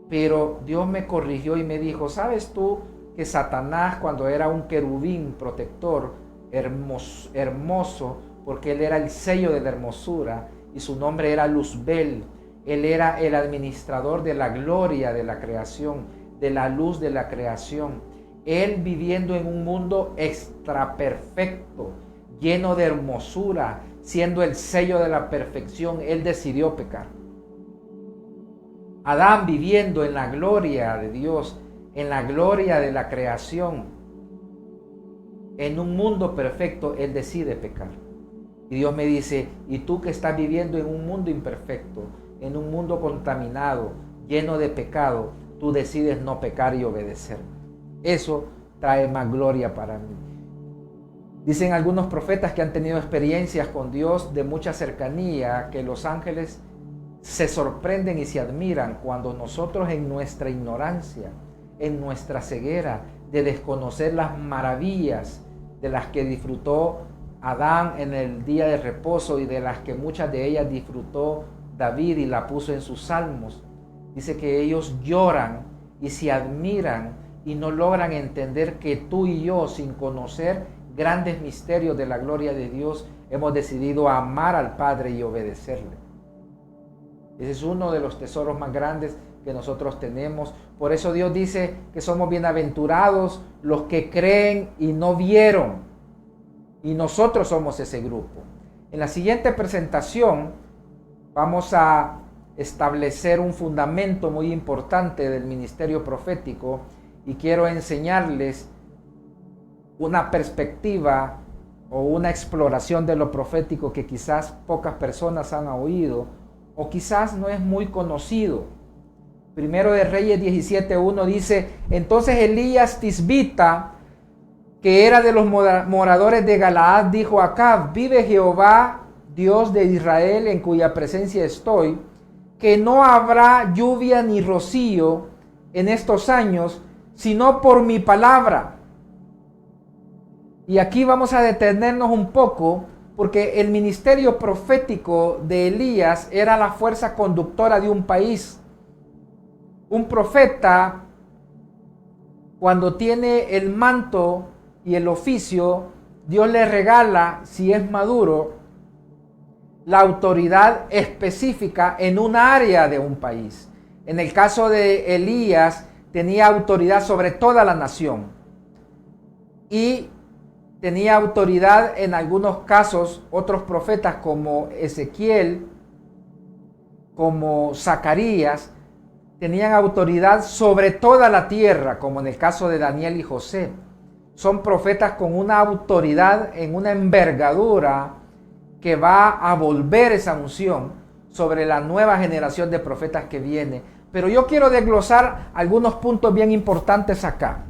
Pero Dios me corrigió y me dijo, ¿sabes tú que Satanás, cuando era un querubín protector, hermoso, porque él era el sello de la hermosura y su nombre era Luzbel, él era el administrador de la gloria de la creación, de la luz de la creación, él viviendo en un mundo extra perfecto, lleno de hermosura, siendo el sello de la perfección, él decidió pecar. Adán, viviendo en la gloria de Dios, en la gloria de la creación, en un mundo perfecto, él decide pecar. Y Dios me dice, y tú que estás viviendo en un mundo imperfecto, en un mundo contaminado, lleno de pecado, tú decides no pecar y obedecer. Eso trae más gloria para mí. Dicen algunos profetas que han tenido experiencias con Dios de mucha cercanía, que los ángeles se sorprenden y se admiran cuando nosotros, en nuestra ignorancia, en nuestra ceguera de desconocer las maravillas de las que disfrutó Adán en el día de reposo y de las que muchas de ellas disfrutó David y la puso en sus salmos, dice que ellos lloran y se admiran y no logran entender que tú y yo, sin conocer grandes misterios de la gloria de Dios, hemos decidido amar al Padre y obedecerle. Ese es uno de los tesoros más grandes que nosotros tenemos. Por eso Dios dice que somos bienaventurados los que creen y no vieron. Y nosotros somos ese grupo. En la siguiente presentación vamos a establecer un fundamento muy importante del ministerio profético y quiero enseñarles una perspectiva o una exploración de lo profético que quizás pocas personas han oído o quizás no es muy conocido. Primero de Reyes 17:1 dice, entonces Elías Tisbita, que era de los moradores de Galaad, dijo a Acab, vive Jehová, Dios de Israel, en cuya presencia estoy, que no habrá lluvia ni rocío en estos años, sino por mi palabra. Y aquí vamos a detenernos un poco, porque el ministerio profético de Elías era la fuerza conductora de un país. Un profeta, cuando tiene el manto y el oficio, Dios le regala, si es maduro, la autoridad específica en un área de un país. En el caso de Elías, tenía autoridad sobre toda la nación. Y tenía autoridad en algunos casos, otros profetas como Ezequiel, como Zacarías, tenían autoridad sobre toda la tierra, como en el caso de Daniel y José. Son profetas con una autoridad en una envergadura que va a volver esa unción sobre la nueva generación de profetas que viene. Pero yo quiero desglosar algunos puntos bien importantes acá.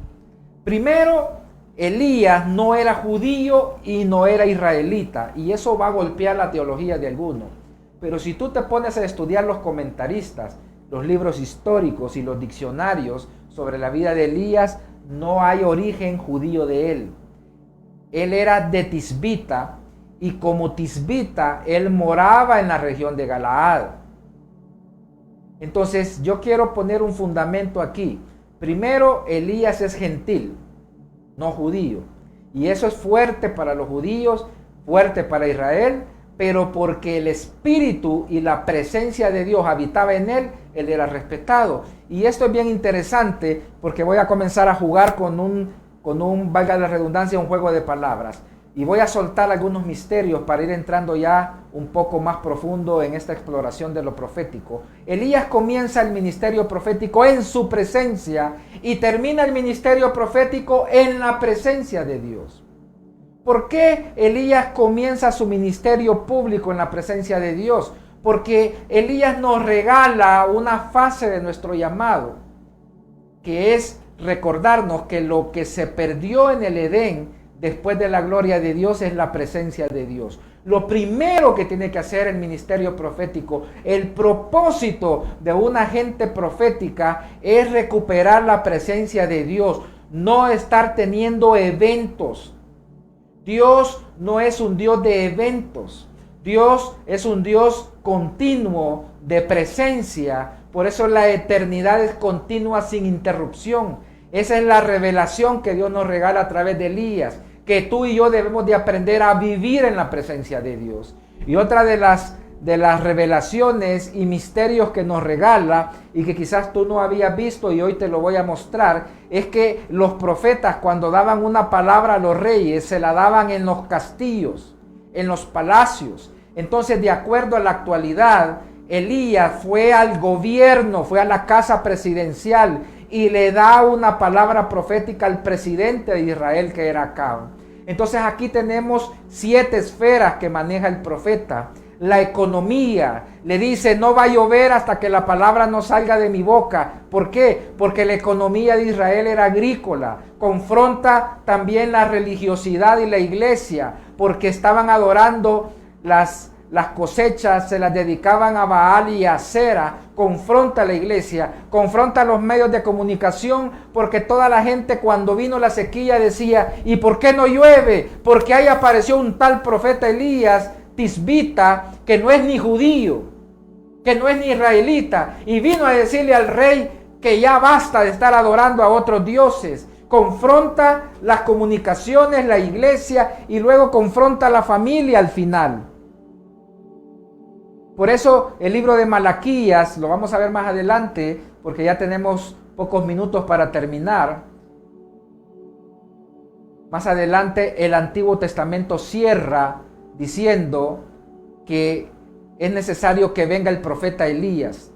Primero, Elías no era judío y no era israelita, y eso va a golpear la teología de algunos. Pero si tú te pones a estudiar los comentaristas, los libros históricos y los diccionarios sobre la vida de Elías, no hay origen judío de él. Él era de Tisbita, y como Tisbita, él moraba en la región de Galaad. Entonces, yo quiero poner un fundamento aquí. Primero, Elías es gentil, no judío. Y eso es fuerte para los judíos, fuerte para Israel, pero porque el espíritu y la presencia de Dios habitaba en él, él era respetado. Y esto es bien interesante porque voy a comenzar a jugar con un, valga la redundancia, un juego de palabras. Y voy a soltar algunos misterios para ir entrando ya un poco más profundo en esta exploración de lo profético. Elías comienza el ministerio profético en su presencia y termina el ministerio profético en la presencia de Dios. ¿Por qué Elías comienza su ministerio público en la presencia de Dios? Porque Elías nos regala una fase de nuestro llamado, que es recordarnos que lo que se perdió en el Edén después de la gloria de Dios es la presencia de Dios. Lo primero que tiene que hacer el ministerio profético, el propósito de una agente profética es recuperar la presencia de Dios, no estar teniendo eventos. Dios no es un Dios de eventos. Dios es un Dios continuo de presencia. Por eso la eternidad es continua sin interrupción. Esa es la revelación que Dios nos regala a través de Elías, que tú y yo debemos de aprender a vivir en la presencia de Dios. Y otra de las revelaciones y misterios que nos regala, y que quizás tú no habías visto y hoy te lo voy a mostrar, es que los profetas, cuando daban una palabra a los reyes, se la daban en los castillos, en los palacios. Entonces, de acuerdo a la actualidad, Elías fue al gobierno, fue a la casa presidencial y le da una palabra profética al presidente de Israel, que era Acab. Entonces aquí tenemos 7 esferas que maneja el profeta. La economía, le dice: no va a llover hasta que la palabra no salga de mi boca. ¿Por qué? Porque la economía de Israel era agrícola. Confronta también la religiosidad y la iglesia, porque estaban adorando las cosechas, se las dedicaban a Baal y a Asera. Confronta a la iglesia, confronta a los medios de comunicación, porque toda la gente, cuando vino la sequía, decía: ¿y por qué no llueve? Porque ahí apareció un tal profeta Elías Tisbita, que no es ni judío, que no es ni israelita, y vino a decirle al rey que ya basta de estar adorando a otros dioses. Confronta las comunicaciones, la iglesia, y luego confronta a la familia al final. Por eso el libro de Malaquías, lo vamos a ver más adelante, porque ya tenemos pocos minutos para terminar. Más adelante el Antiguo Testamento cierra diciendo que es necesario que venga el profeta Elías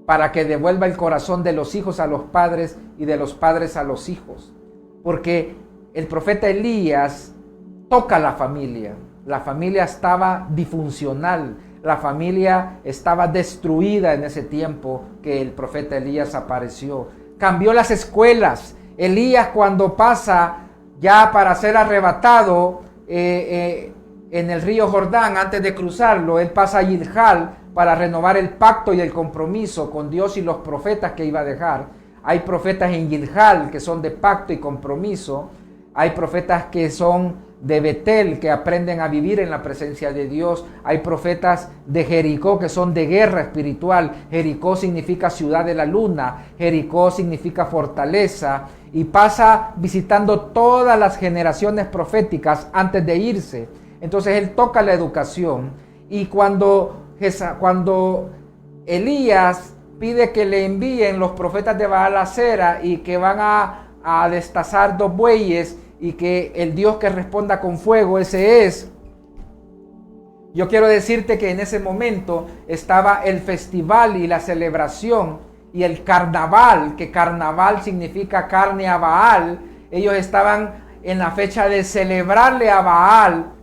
para que devuelva el corazón de los hijos a los padres y de los padres a los hijos. Porque el profeta Elías toca la familia. La familia estaba disfuncional. La familia estaba destruida en ese tiempo que el profeta Elías apareció. Cambió las escuelas. Elías, cuando pasa ya para ser arrebatado en el río Jordán, antes de cruzarlo, él pasa a Gilgal para renovar el pacto y el compromiso con Dios y los profetas que iba a dejar. Hay profetas en Gilgal que son de pacto y compromiso. Hay profetas que son de Betel, que aprenden a vivir en la presencia de Dios. Hay profetas de Jericó que son de guerra espiritual. Jericó significa ciudad de la luna. Jericó significa fortaleza. Y pasa visitando todas las generaciones proféticas antes de irse. Entonces él toca la educación. Y cuando Elías pide que le envíen los profetas de Baal a Sera y que van a destazar 2 bueyes, y que el Dios que responda con fuego, ese es. Yo quiero decirte que en ese momento estaba el festival y la celebración y el carnaval, que carnaval significa carne a Baal. Ellos estaban en la fecha de celebrarle a Baal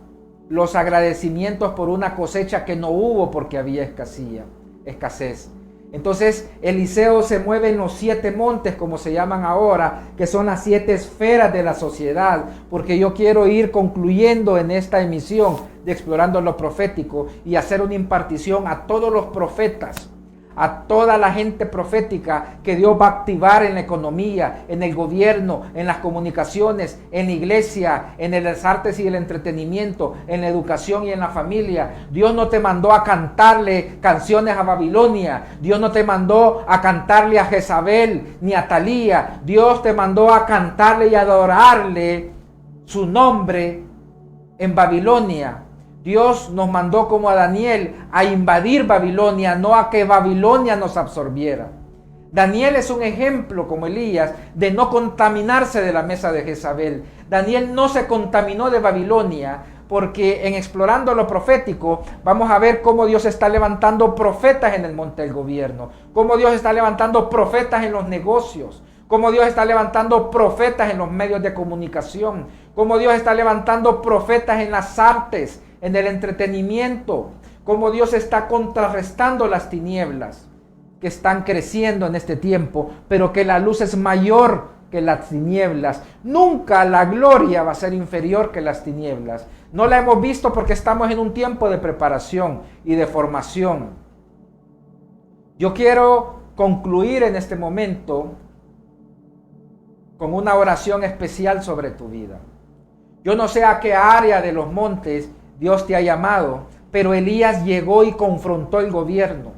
los agradecimientos por una cosecha que no hubo porque había escasez. Entonces Eliseo se mueve en los 7 montes, como se llaman ahora, que son las 7 esferas de la sociedad, porque yo quiero ir concluyendo en esta emisión de Explorando lo Profético y hacer una impartición a todos los profetas, a toda la gente profética que Dios va a activar en la economía, en el gobierno, en las comunicaciones, en la iglesia, en las artes y el entretenimiento, en la educación y en la familia. Dios no te mandó a cantarle canciones a Babilonia. Dios no te mandó a cantarle a Jezabel ni a Talía. Dios te mandó a cantarle y adorarle su nombre en Babilonia. Dios nos mandó, como a Daniel, a invadir Babilonia, no a que Babilonia nos absorbiera. Daniel es un ejemplo, como Elías, de no contaminarse de la mesa de Jezabel. Daniel no se contaminó de Babilonia, porque en Explorando lo Profético vamos a ver cómo Dios está levantando profetas en el monte del gobierno, cómo Dios está levantando profetas en los negocios, cómo Dios está levantando profetas en los medios de comunicación, cómo Dios está levantando profetas en las artes, en el entretenimiento, cómo Dios está contrarrestando las tinieblas que están creciendo en este tiempo, pero que la luz es mayor que las tinieblas. Nunca la gloria va a ser inferior que las tinieblas. No la hemos visto porque estamos en un tiempo de preparación y de formación. Yo quiero concluir en este momento con una oración especial sobre tu vida. Yo no sé a qué área de los montes Dios te ha llamado, pero Elías llegó y confrontó el gobierno.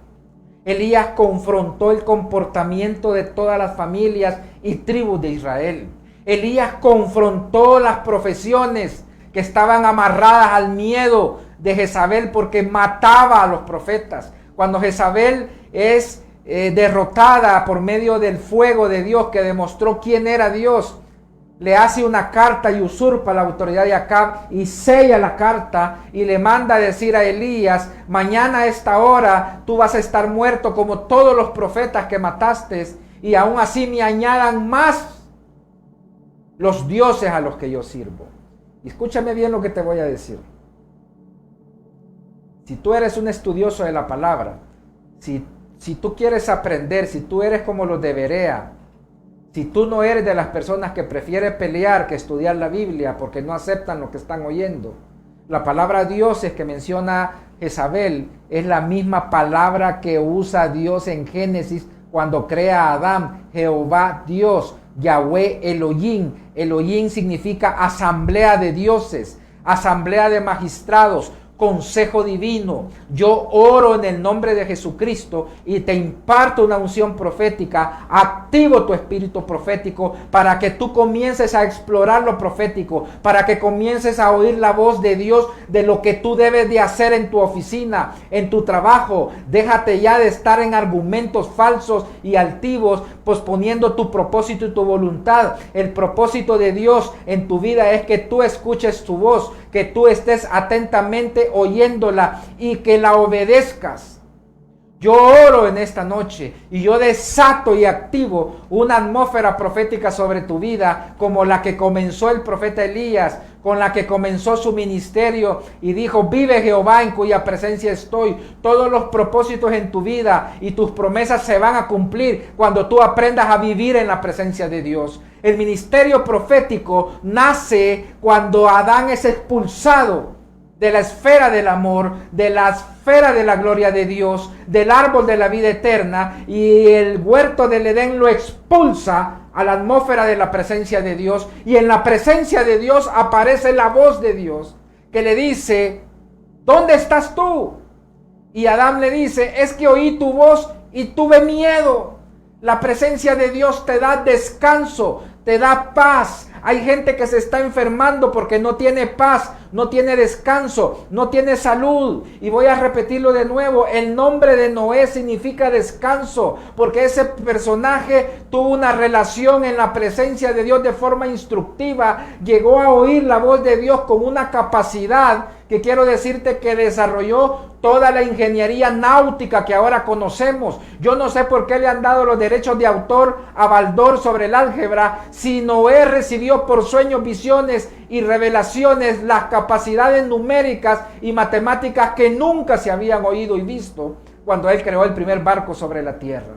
Elías confrontó el comportamiento de todas las familias y tribus de Israel. Elías confrontó las profesiones que estaban amarradas al miedo de Jezabel porque mataba a los profetas. Cuando Jezabel es derrotada por medio del fuego de Dios que demostró quién era Dios, le hace una carta y usurpa la autoridad de Acab y sella la carta y le manda a decir a Elías: mañana a esta hora tú vas a estar muerto como todos los profetas que mataste, y aún así me añadan más los dioses a los que yo sirvo. Y escúchame bien lo que te voy a decir. Si tú eres un estudioso de la palabra, si tú quieres aprender, si tú eres como los de Berea, si tú no eres de las personas que prefiere pelear que estudiar la Biblia porque no aceptan lo que están oyendo, la palabra dioses que menciona Jezabel es la misma palabra que usa Dios en Génesis cuando crea a Adán: Jehová Dios, Yahweh Elohim. Elohim significa asamblea de dioses, asamblea de magistrados, consejo divino. Yo oro en el nombre de Jesucristo y te imparto una unción profética, activo tu espíritu profético para que tú comiences a explorar lo profético, para que comiences a oír la voz de Dios de lo que tú debes de hacer en tu oficina, en tu trabajo. Déjate ya de estar en argumentos falsos y altivos, posponiendo tu propósito y tu voluntad. El propósito de Dios en tu vida es que tú escuches su voz, que tú estés atentamente oyéndola y que la obedezcas. Yo oro en esta noche y yo desato y activo una atmósfera profética sobre tu vida como la que comenzó el profeta Elías, con la que comenzó su ministerio y dijo: vive Jehová en cuya presencia estoy. Todos los propósitos en tu vida y tus promesas se van a cumplir cuando tú aprendas a vivir en la presencia de Dios. El ministerio profético nace cuando Adán es expulsado de la esfera del amor, de la esfera de la gloria de Dios, del árbol de la vida eterna, y el huerto del Edén lo expulsa a la atmósfera de la presencia de Dios, y en la presencia de Dios aparece la voz de Dios que le dice: ¿dónde estás tú? Y Adán le dice: es que oí tu voz y tuve miedo. La presencia de Dios te da descanso, te da paz. Hay gente que se está enfermando porque no tiene paz, no tiene descanso, no tiene salud. Y voy a repetirlo de nuevo: el nombre de Noé significa descanso, porque ese personaje tuvo una relación en la presencia de Dios de forma instructiva. Llegó a oír la voz de Dios con una capacidad que quiero decirte que desarrolló toda la ingeniería náutica que ahora conocemos. Yo no sé por qué le han dado los derechos de autor a Baldor sobre el álgebra, si Noé recibió por sueños, visiones y revelaciones las capacidades numéricas y matemáticas que nunca se habían oído y visto cuando él creó el primer barco sobre la tierra.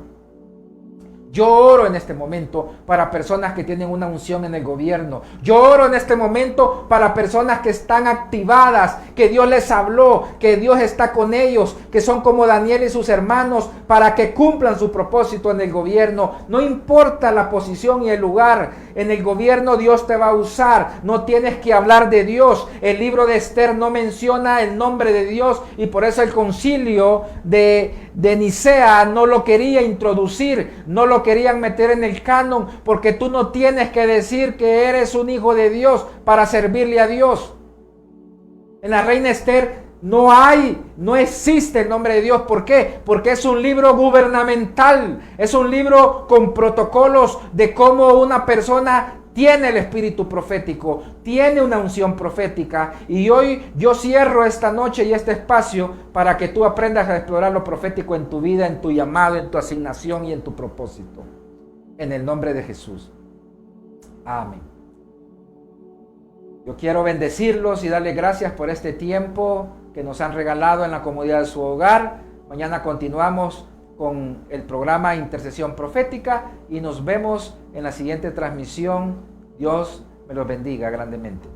Yo oro en este momento para personas que tienen una unción en el gobierno. Yo oro en este momento para personas que están activadas, que Dios les habló, que Dios está con ellos, que son como Daniel y sus hermanos, para que cumplan su propósito en el gobierno. No importa la posición y el lugar, en el gobierno Dios te va a usar. No tienes que hablar de Dios. El libro de Esther no menciona el nombre de Dios y por eso el concilio de Nicea no lo quería introducir, no lo querían meter en el canon, porque tú no tienes que decir que eres un hijo de Dios para servirle a Dios. En la reina Esther no existe el nombre de Dios. ¿Por qué? Porque es un libro gubernamental, es un libro con protocolos de cómo una persona tiene el espíritu profético, tiene una unción profética. Y hoy yo cierro esta noche y este espacio para que tú aprendas a explorar lo profético en tu vida, en tu llamado, en tu asignación y en tu propósito. En el nombre de Jesús. Amén. Yo quiero bendecirlos y darles gracias por este tiempo que nos han regalado en la comodidad de su hogar. Mañana continuamos con el programa Intercesión Profética y nos vemos en la siguiente transmisión. Dios me los bendiga grandemente.